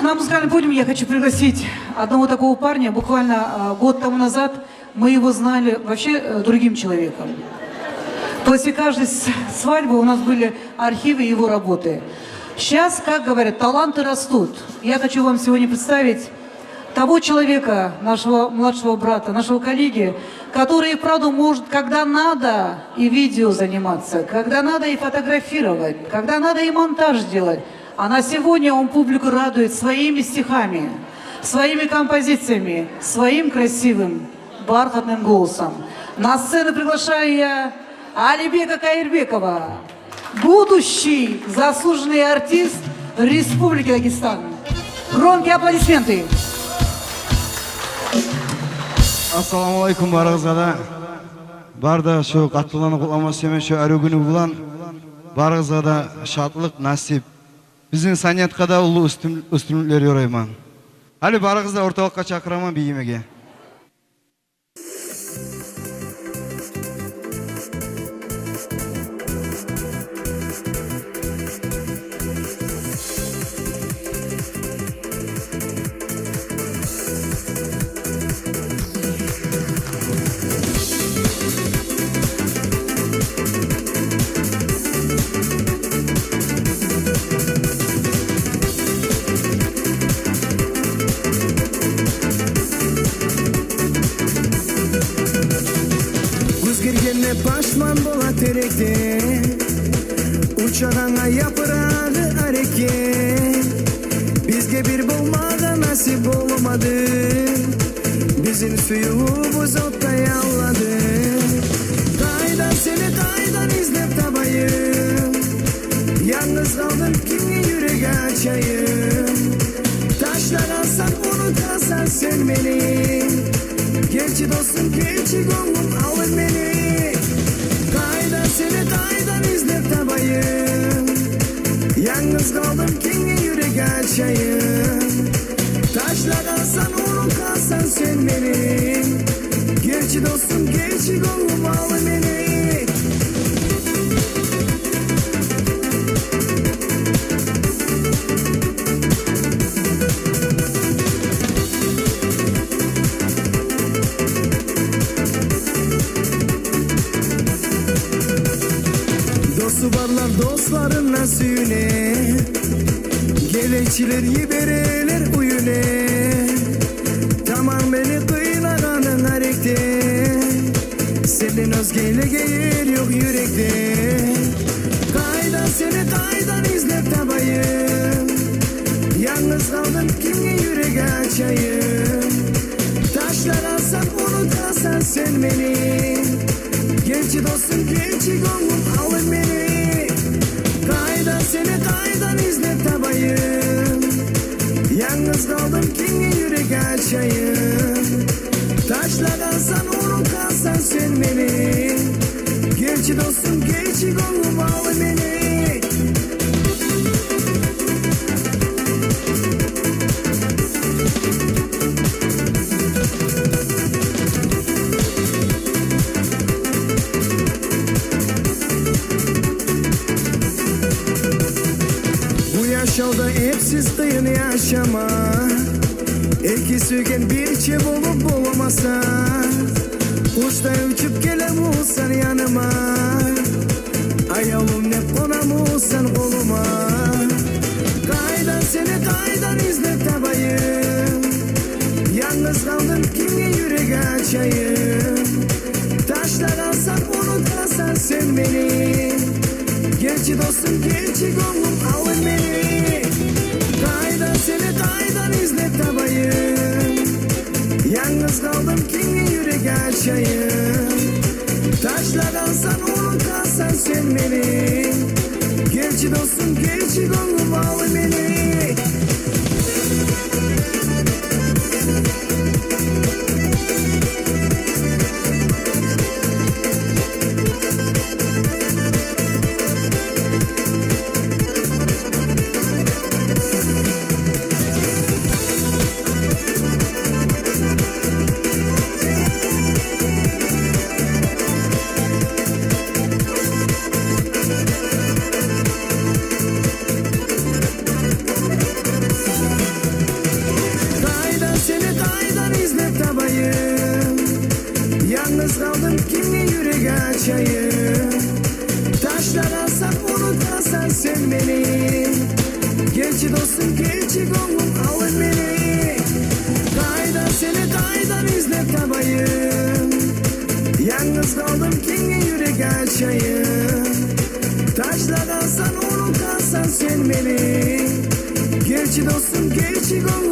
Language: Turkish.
на музыкальный подиум я хочу пригласить одного такого парня. Буквально год тому назад мы его знали вообще другим человеком. После каждой свадьбы у нас были архивы его работы. Сейчас, как говорят, таланты растут. Я хочу вам сегодня представить того человека, нашего младшего брата, нашего коллеги, который, правда, может, когда надо и видео заниматься, когда надо и фотографировать, когда надо и монтаж делать. А на сегодня он публику радует своими стихами, своими композициями, своим красивым, бархатным голосом. На сцену приглашаю я Алибека Каирбекова, будущий заслуженный артист Республики Дагестан. Громкие аплодисменты. Assalamu alaikum barıgızada. Barda şu katılanı kutlaması hemen şu arı günü bulan barıgızada şatlık nasip. Bizim saniyatқа da ulu üstünlükleri yorayman. Hadi barıgızda ortalıkka çakıraman bir yemeğe. Başman bola terekte Uçağına yapırağı hareket Bizge bir bulmağa nasip olmadı Bizim suyumuz otta yalladı Kaydan seni kaydan izlep tabayım Yalnız kaldım kimi yürek açayım Taşlar alsan unutarsan sen beni Gerçi dostum gerçi gongum alın beni Seni daydan izlep tabayım Yalnız kaldım kimi yürek açayım Taşlar alsan unutarsan sen beni Gerçi dostum gerçi gongum al beni Varlar dostlarınla süne Gelekçiler yibereler uyune Tamam beni kıyılaranın harekte Senin özgeyle gelir yok yürekte Kaydan seni kaydan izlep tabayım Yalnız kaldım kimi yürek açayım Taşlar alsan unutarsan sen beni Gerçi dostum gerçi gongum alın beni Seni kaydan izlep tabayım Yalnız kaldım kimi yürek açayım Taşlar alsan unutarsan sen beni Gerçi dostum gerçi gongum al beni Yaşalda hepsiz kıyın yaşama İki sügen bir çift olup olamasa Uçta uçup gelem olsan yanıma Ayağım ne konam olsan koluma Kaydan seni kaydan izlep tabayım Yalnız kaldım kimi yürek açayım Taşlar alsan unutarsan sen beni Gerçi dostum gerçi gongum alın beni Seni kaydan izlep tabayım Yalnız kaldım kimi yürek açayım Taşlar alsan unutarsan sen beni Gerçi dostum gerçi gongum al beni sen beni. Gerçi dostum gerçi gönlüm alın beni. Kayda seni kaydan izlep tabayım. Yalnız kaldım kimi yürek açayım. Taşla kalsan onu kalsan sen beni. Gerçi dostum gerçi gönlüm